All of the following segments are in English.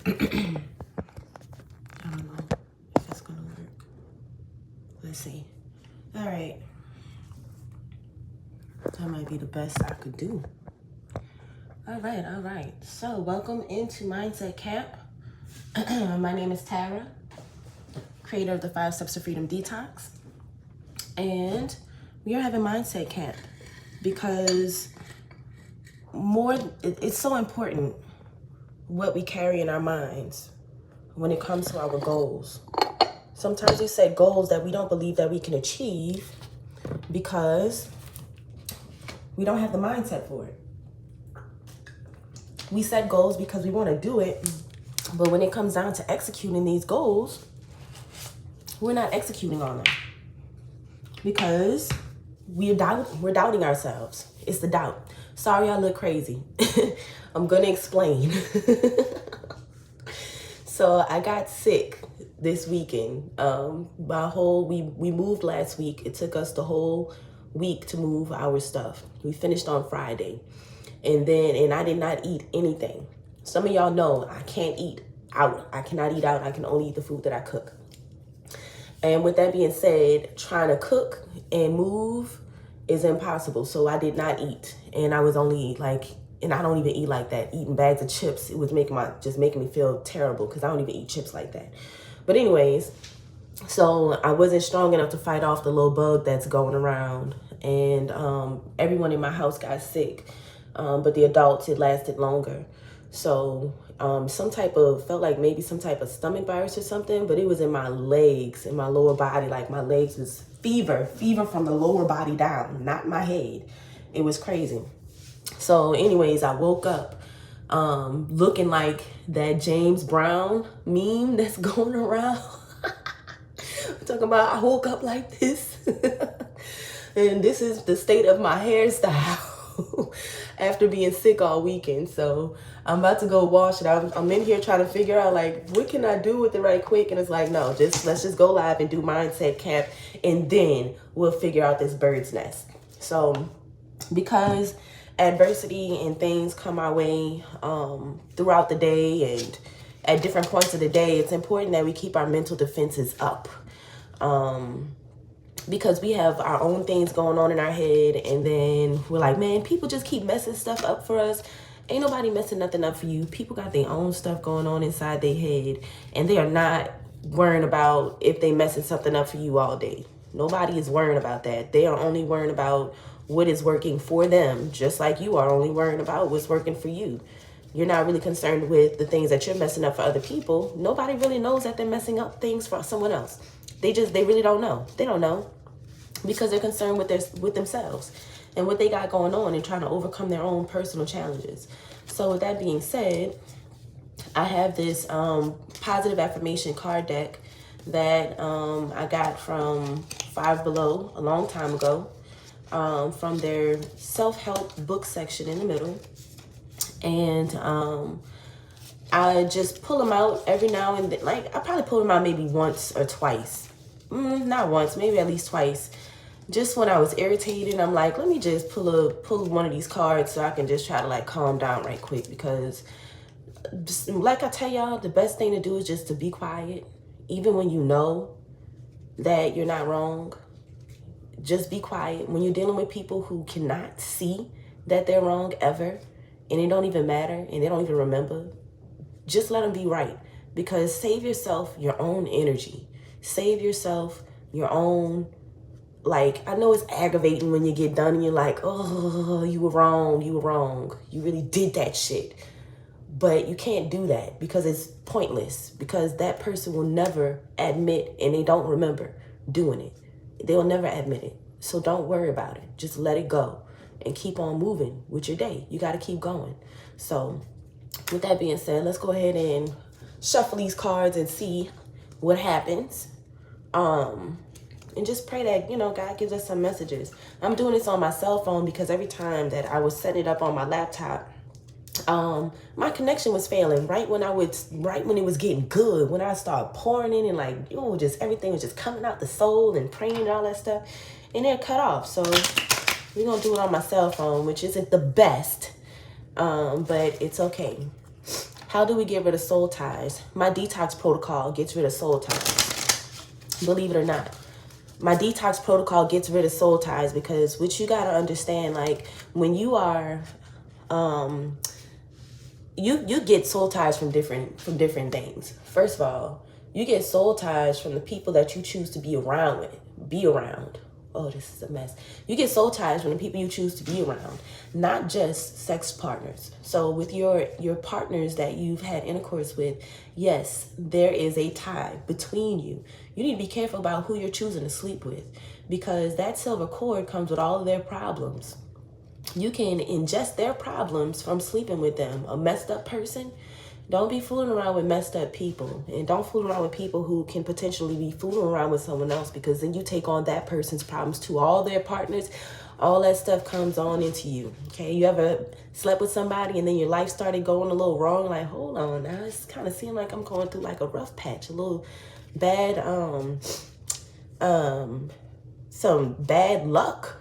I don't know if it's gonna work. Let's see. All right. That might be the best I could do. All right. So welcome into Mindset Camp. My name is Tara, creator of the 5 Steps to Freedom Detox. And we are having Mindset Camp because it's so important what we carry in our minds when it comes to our goals. Sometimes we set goals that we don't believe that we can achieve because we don't have the mindset for it. We set goals because we want to do it, but when it comes down to executing these goals, we're not executing on them because we're doubting ourselves. It's the doubt. Sorry, I look crazy. I'm going to explain. So I got sick this weekend. We moved last week. It took us the whole week to move our stuff. We finished on Friday. And I did not eat anything. Some of y'all know I can't eat out. I cannot eat out. I can only eat the food that I cook. And with that being said, trying to cook and move is impossible. So I did not eat. And I was only and I don't even eat like that. Eating bags of chips, it was making me feel terrible because I don't even eat chips like that. But anyways, so I wasn't strong enough to fight off the little bug that's going around. And everyone in my house got sick. But the adults, it lasted longer. So felt like maybe some type of stomach virus or something, but it was in my legs, in my lower body. Like my legs was fever from the lower body down, not my head. It was crazy. So anyways, I woke up looking like that James Brown meme that's going around. I'm talking about I woke up like this. And this is the state of my hairstyle after being sick all weekend. So I'm about to go wash it. I'm in here trying to figure out what can I do with it right quick? And it's like, no, let's just go live and do Mindset Camp. And then we'll figure out this bird's nest. So because adversity and things come our way throughout the day and at different points of the day, it's important that we keep our mental defenses up. Because we have our own things going on in our head, and then we're like, man, people just keep messing stuff up for us. Ain't nobody messing nothing up for you. People got their own stuff going on inside their head, and they are not worrying about if they messing something up for you all day. Nobody is worrying about that. They are only worrying about what is working for them, just like you are only worrying about what's working for you. You're not really concerned with the things that you're messing up for other people. Nobody really knows that they're messing up things for someone else. They really don't know. They don't know. Because they're concerned with themselves and what they got going on and trying to overcome their own personal challenges. So with that being said, I have this positive affirmation card deck that I got from Five Below a long time ago, from their self-help book section in the middle. And I just pull them out every now and then. I probably pull them out maybe once or twice. Not once, maybe at least twice. Just when I was irritated, I'm like, let me just pull one of these cards so I can just try to calm down right quick. Because like I tell y'all, the best thing to do is just to be quiet. Even when you know that you're not wrong, just be quiet. When you're dealing with people who cannot see that they're wrong ever, and it don't even matter, and they don't even remember, just let them be right. Because save yourself your own energy. Save yourself your own, I know it's aggravating when you get done and you're like, oh, you were wrong. You really did that shit. But you can't do that because it's pointless, because that person will never admit, and they don't remember doing it. They'll never admit it. So don't worry about it. Just let it go and keep on moving with your day. You got to keep going. So with that being said, let's go ahead and shuffle these cards and see what happens. And just pray that, God gives us some messages. I'm doing this on my cell phone because every time that I was setting it up on my laptop, my connection was failing right when it was getting good, when I started pouring in and just everything was just coming out the soul and praying and all that stuff, and then cut off. So we're going to do it on my cell phone, which isn't the best, but it's okay. How do we get rid of soul ties? My detox protocol gets rid of soul ties. Believe it or not. My detox protocol gets rid of soul ties because what you got to understand, like when you are, you get soul ties from different things. First of all, you get soul ties from the people that you choose to be around. Oh, this is a mess. You get soul ties from the people you choose to be around, not just sex partners. So with your partners that you've had intercourse with, yes, there is a tie between you. You need to be careful about who you're choosing to sleep with, because that silver cord comes with all of their problems. You can ingest their problems from sleeping with them. A messed up person, don't be fooling around with messed up people, and don't fool around with people who can potentially be fooling around with someone else, because then you take on that person's problems too. All their partners, all that stuff comes on into you. Okay, you ever slept with somebody and then your life started going a little wrong? Like, hold on, now it's kind of seems like I'm going through like a rough patch, a little bad, some bad luck.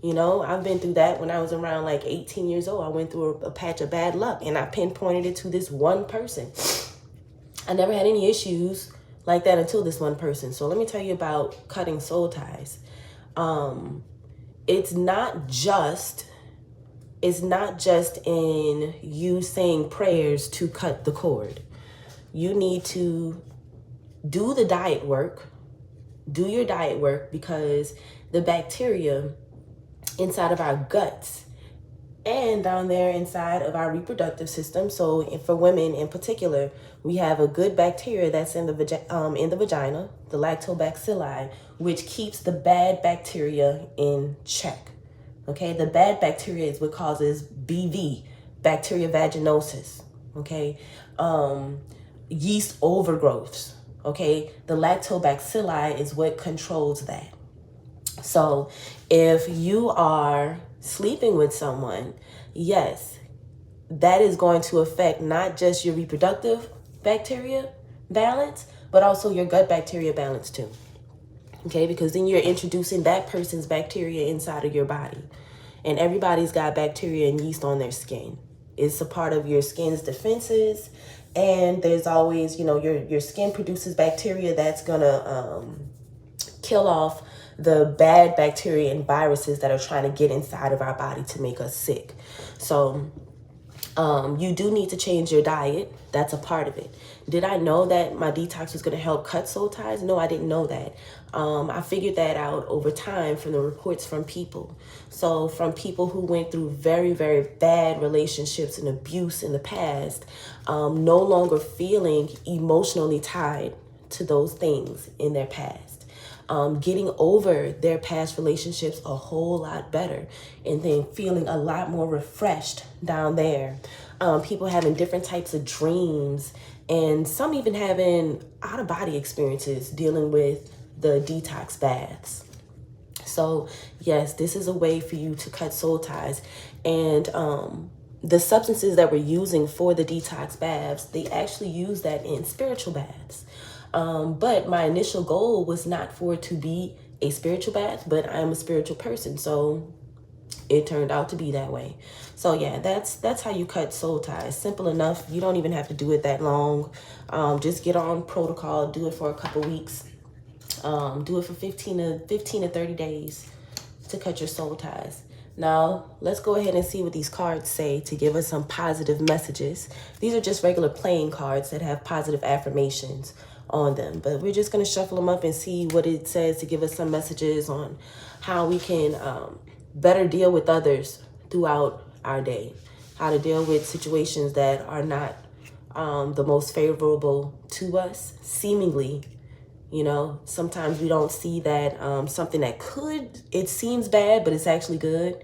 You know, I've been through that when I was around like 18 years old. I went through a patch of bad luck, and I pinpointed it to this one person. I never had any issues like that until this one person. So let me tell you about cutting soul ties. It's not just in you saying prayers to cut the cord. You need to do the diet work. Do your diet work, because the bacteria inside of our guts and down there inside of our reproductive system. So for women in particular, we have a good bacteria that's in the vagina, the lactobacilli, which keeps the bad bacteria in check. Okay, the bad bacteria is what causes BV, bacteria vaginosis. Okay, yeast overgrowths. Okay, the lactobacilli is what controls that. So if you are sleeping with someone, yes, that is going to affect not just your reproductive bacteria balance, but also your gut bacteria balance too. Okay, because then you're introducing that person's bacteria inside of your body. And everybody's got bacteria and yeast on their skin. It's a part of your skin's defenses. And there's always, you know, your skin produces bacteria that's gonna kill off the bad bacteria and viruses that are trying to get inside of our body to make us sick. So you do need to change your diet. That's a part of it. Did I know that my detox was going to help cut soul ties? No, I didn't know that. I figured that out over time from the reports from people. So from people who went through very, very bad relationships and abuse in the past, no longer feeling emotionally tied to those things in their past. Getting over their past relationships a whole lot better, and then feeling a lot more refreshed down there. People having different types of dreams, and some even having out-of-body experiences dealing with the detox baths. So yes, this is a way for you to cut soul ties. And the substances that we're using for the detox baths, they actually use that in spiritual baths. But my initial goal was not for it to be a spiritual bath, but I'm a spiritual person. So it turned out to be that way. So yeah, that's how you cut soul ties. Simple enough. You don't even have to do it that long. Just get on protocol, do it for a couple weeks. Do it for 15 to 30 days to cut your soul ties. Now, let's go ahead and see what these cards say to give us some positive messages. These are just regular playing cards that have positive affirmations on them, but we're just going to shuffle them up and see what it says to give us some messages on how we can better deal with others throughout our day, how to deal with situations that are not the most favorable to us, seemingly. You know, sometimes we don't see that something that it seems bad, but it's actually good.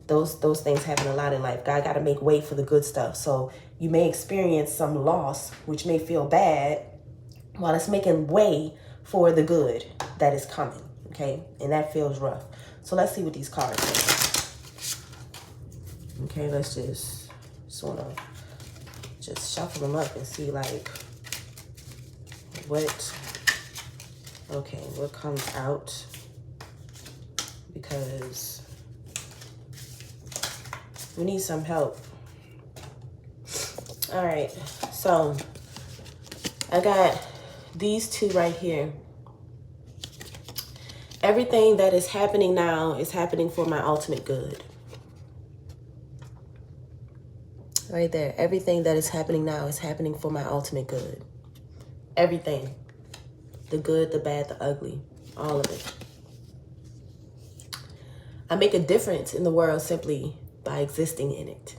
Those things happen a lot in life. God got to make way for the good stuff. So you may experience some loss, which may feel bad, while it's making way for the good that is coming, okay? And that feels rough. So let's see what these cards say. Okay, let's just sort of just shuffle them up and see like what comes out, because we need some help. All right. So I got these two right here. Everything that is happening now is happening for my ultimate good. Right there. Everything that is happening now is happening for my ultimate good. Everything. The good, the bad, the ugly. All of it. I make a difference in the world simply by existing in it.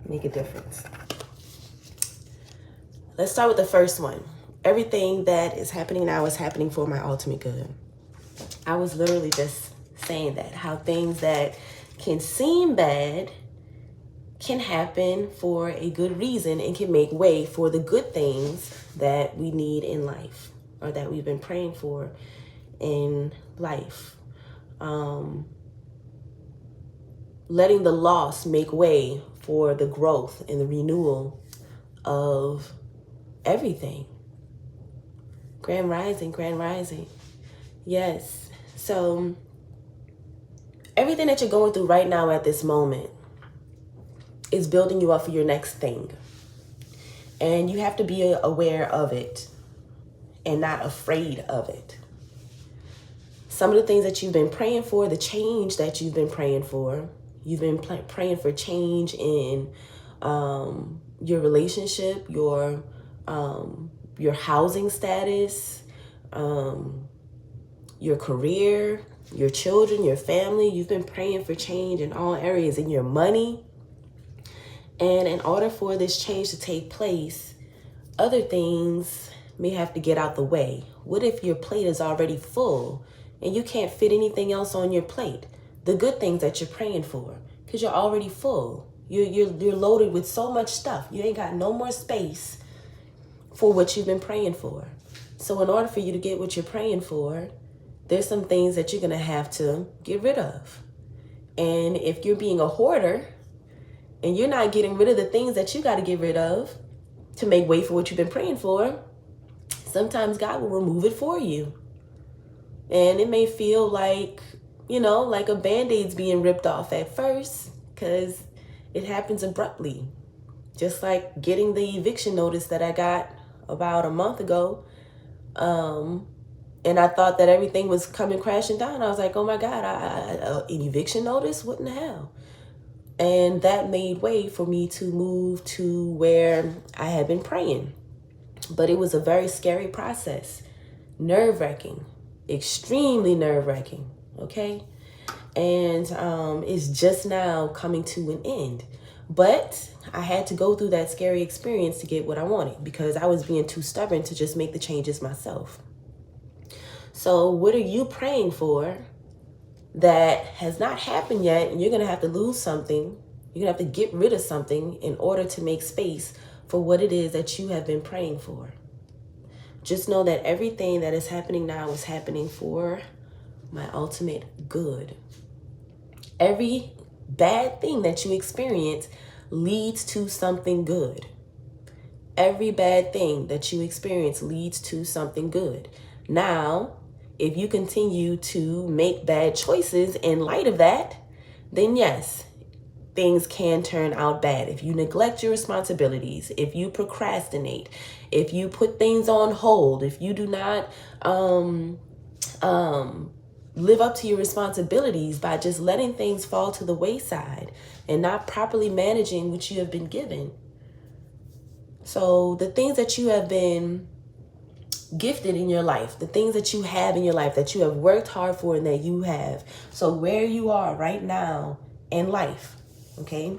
Make a difference. Let's start with the first one. Everything that is happening now is happening for my ultimate good. I was literally just saying that. How things that can seem bad can happen for a good reason and can make way for the good things that we need in life, or that we've been praying for in life. Letting the loss make way for the growth and the renewal of everything. Grand rising, grand rising. Yes. So everything that you're going through right now at this moment is building you up for your next thing. And you have to be aware of it and not afraid of it. Some of the things that you've been praying for, the change that you've been praying for, you've been praying for change in your relationship, your housing status, your career, your children, your family. You've been praying for change in all areas, in your money. And in order for this change to take place, other things may have to get out the way. What if your plate is already full and you can't fit anything else on your plate? The good things that you're praying for, because you're already full. You're loaded with so much stuff. You ain't got no more space for what you've been praying for. So in order for you to get what you're praying for, there's some things that you're going to have to get rid of. And if you're being a hoarder and you're not getting rid of the things that you got to get rid of to make way for what you've been praying for, sometimes God will remove it for you. And it may feel like, like a Band-Aid's being ripped off at first, because it happens abruptly. Just like getting the eviction notice that I got about a month ago. And I thought that everything was coming crashing down. I was like, oh my God, an eviction notice? What in the hell? And that made way for me to move to where I had been praying. But it was a very scary process. Nerve-wracking. Extremely nerve-wracking. Okay? And it's just now coming to an end. But I had to go through that scary experience to get what I wanted, because I was being too stubborn to just make the changes myself. So what are you praying for that has not happened yet, and you're going to have to lose something? You're going to have to get rid of something in order to make space for what it is that you have been praying for. Just know that everything that is happening now is happening for my ultimate good. Every bad thing that you experience leads to something good. Every bad thing that you experience leads to something good. Now, if you continue to make bad choices in light of that, then yes, things can turn out bad. If you neglect your responsibilities, if you procrastinate, if you put things on hold, if you do not live up to your responsibilities by just letting things fall to the wayside and not properly managing what you have been given. So the things that you have been gifted in your life, the things that you have in your life that you have worked hard for and that you have. So where you are right now in life, okay,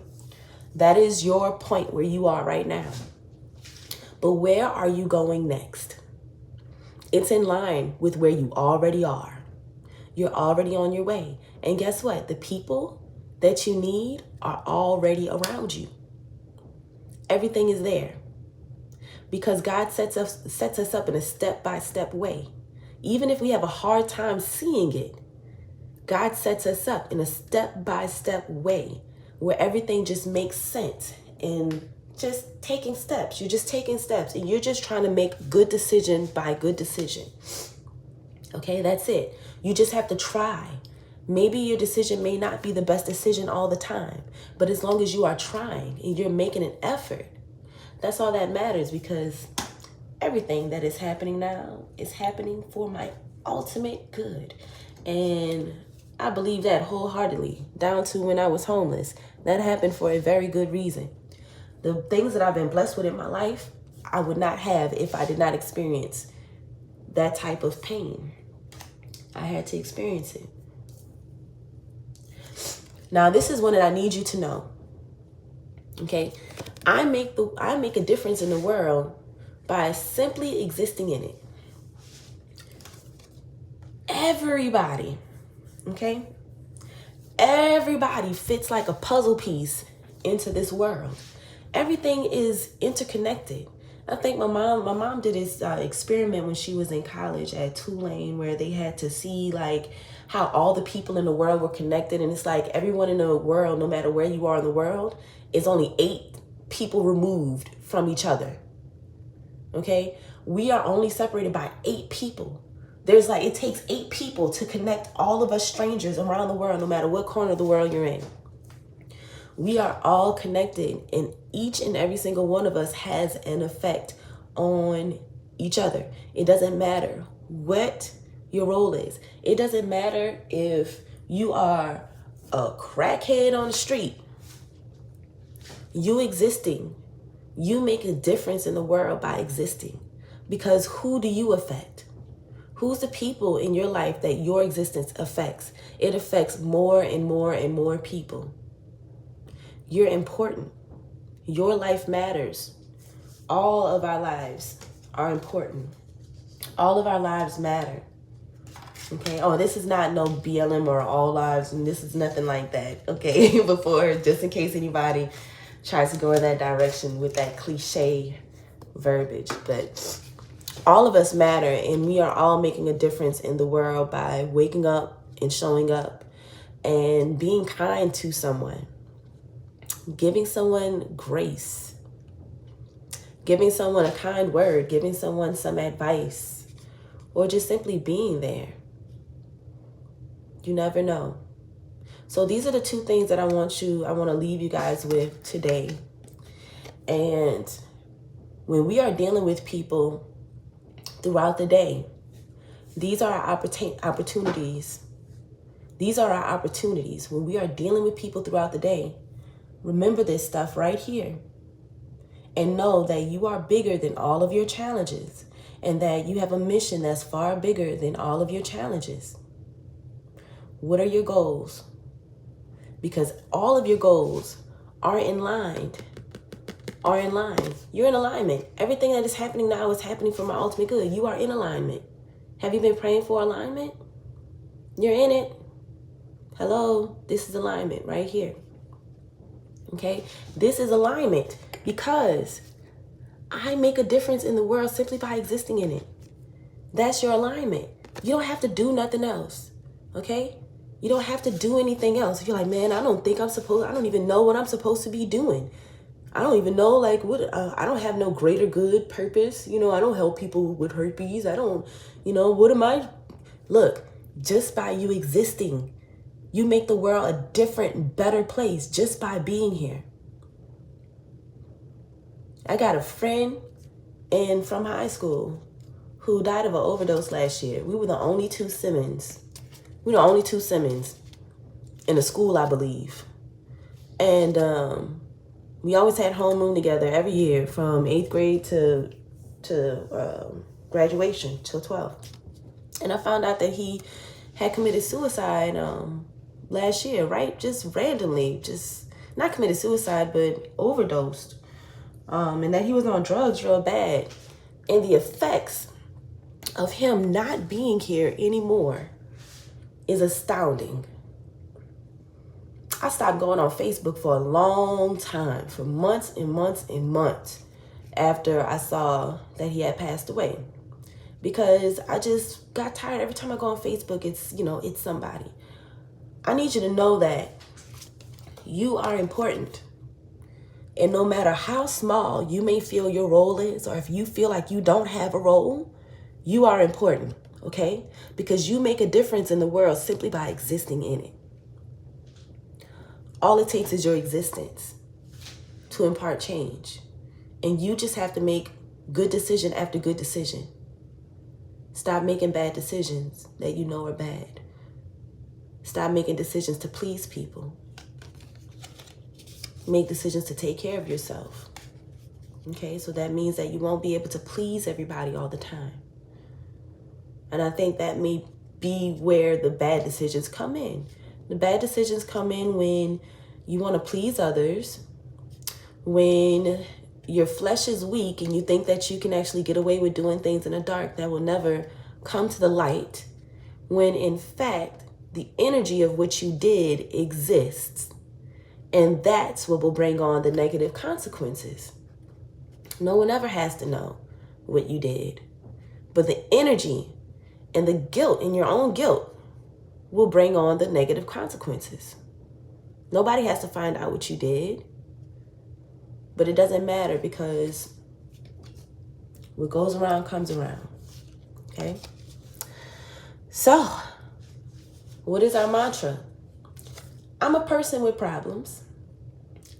that is your point where you are right now. But where are you going next? It's in line with where you already are. You're already on your way. And guess what? The people that you need are already around you. Everything is there. Because God sets us up in a step-by-step way. Even if we have a hard time seeing it, God sets us up in a step-by-step way where everything just makes sense and just taking steps. You're just taking steps and you're just trying to make good decision by good decision. Okay, that's it. You just have to try. Maybe your decision may not be the best decision all the time, but as long as you are trying and you're making an effort, that's all that matters, because everything that is happening now is happening for my ultimate good. And I believe that wholeheartedly, down to when I was homeless. That happened for a very good reason. The things that I've been blessed with in my life, I would not have if I did not experience that type of pain. I had to experience it. Now, this is one that I need you to know. Okay? I make a difference in the world by simply existing in it. Everybody, okay? Everybody fits like a puzzle piece into this world. Everything is interconnected. I think my mom did this experiment when she was in college at Tulane, where they had to see like how all the people in the world were connected. And it's like everyone in the world, no matter where you are in the world, is only 8 people removed from each other. Okay? We are only separated by 8 people. There's like, it takes 8 people to connect all of us strangers around the world, no matter what corner of the world you're in. We are all connected, and each and every single one of us has an effect on each other. It doesn't matter what your role is. It doesn't matter if you are a crackhead on the street. You existing, you make a difference in the world by existing. Because who do you affect? Who's the people in your life that your existence affects? It affects more and more and more people. You're important. Your life matters. All of our lives are important. All of our lives matter. Okay. Oh, this is not no BLM or all lives, and this is nothing like that. Okay. Before, just in case anybody tries to go in that direction with that cliche verbiage, but all of us matter, and we are all making a difference in the world by waking up and showing up and being kind to someone, giving someone grace, giving someone a kind word, giving someone some advice, or just simply being there. You never know. So these are the 2 things that I want to leave you guys with today. And when we are dealing with people throughout the day, these are our opportunities. These are our opportunities. When we are dealing with people throughout the day, remember this stuff right here. And know that you are bigger than all of your challenges, and that you have a mission that's far bigger than all of your challenges. What are your goals? Because all of your goals are in line. You're in alignment. Everything that is happening now is happening for my ultimate good. You are in alignment. Have you been praying for alignment? You're in it. Hello, this is alignment right here. Okay, this is alignment because I make a difference in the world simply by existing in it. That's your alignment. You don't have to do nothing else. Okay? You don't have to do anything else. If you're like, man, I don't even know what I'm supposed to be doing. I don't even know, like, I don't have no greater good purpose. I don't help people with herpes. I don't, what am I? Look, just by you existing, you make the world a different, better place just by being here. I got a friend from high school who died of an overdose last year. We were the only 2 Simmons. We were the only 2 Simmons in the school, I believe. And we always had homeroom together every year from 8th grade to graduation till 12th. And I found out that he had committed suicide last year, right? Just randomly, just not committed suicide, but overdosed. And that he was on drugs real bad. And the effects of him not being here anymore is astounding. I stopped going on Facebook for a long time, for months and months and months after I saw that he had passed away. Because I just got tired. Every time I go on Facebook, it's somebody. I need you to know that you are important. And no matter how small you may feel your role is, or if you feel like you don't have a role, you are important. okay? Because you make a difference in the world simply by existing in it. All it takes is your existence to impart change. And you just have to make good decision after good decision. Stop making bad decisions that you know are bad. Stop making decisions to please people. Make decisions to take care of yourself. Okay, so that means that you won't be able to please everybody all the time. And I think that may be where the bad decisions come in. The bad decisions come in when you want to please others, when your flesh is weak and you think that you can actually get away with doing things in the dark that will never come to the light, when in fact the energy of what you did exists. And that's what will bring on the negative consequences. No one ever has to know what you did. But the energy and the guilt in your own guilt will bring on the negative consequences. Nobody has to find out what you did. But it doesn't matter because what goes around comes around. Okay? So, what is our mantra? I'm a person with problems.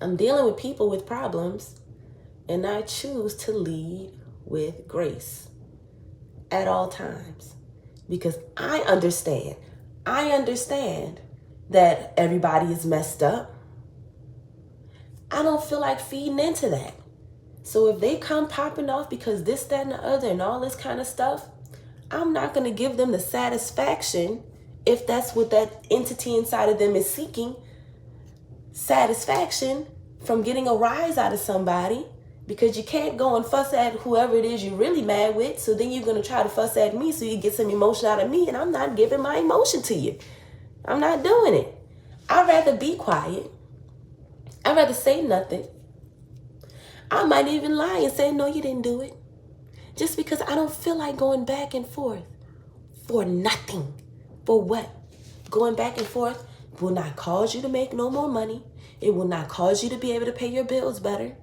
I'm dealing with people with problems. And I choose to lead with grace at all times. Because I understand that everybody is messed up. I don't feel like feeding into that. So if they come popping off because this, that, and the other and all this kind of stuff, I'm not going to give them the satisfaction, if that's what that entity inside of them is seeking, satisfaction from getting a rise out of somebody, because you can't go and fuss at whoever it is you're really mad with. So then you're going to try to fuss at me so you get some emotion out of me, and I'm not giving my emotion to you. I'm not doing it. I'd rather be quiet. I'd rather say nothing. I might even lie and say, no, you didn't do it. Just because I don't feel like going back and forth for nothing. For what? Going back and forth will not cause you to make no more money. It will not cause you to be able to pay your bills better.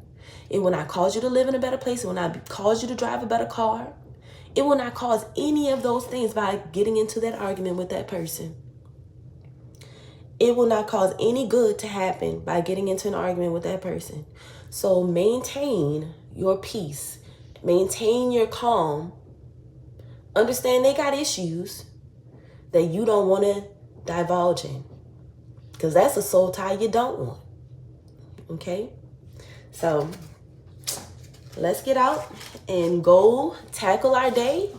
It will not cause you to live in a better place. It will not cause you to drive a better car. It will not cause any of those things by getting into that argument with that person. It will not cause any good to happen by getting into an argument with that person. So maintain your peace. Maintain your calm. Understand they got issues that you don't want to divulge in. Because that's a soul tie you don't want. Okay? So let's get out and go tackle our day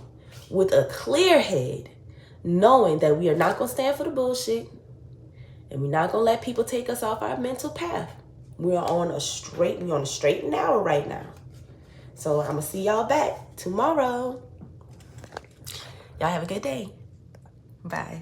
with a clear head, knowing that we are not going to stand for the bullshit. And we're not going to let people take us off our mental path. We're on a straight and narrow right now. So I'm going to see y'all back tomorrow. Y'all have a good day. Bye.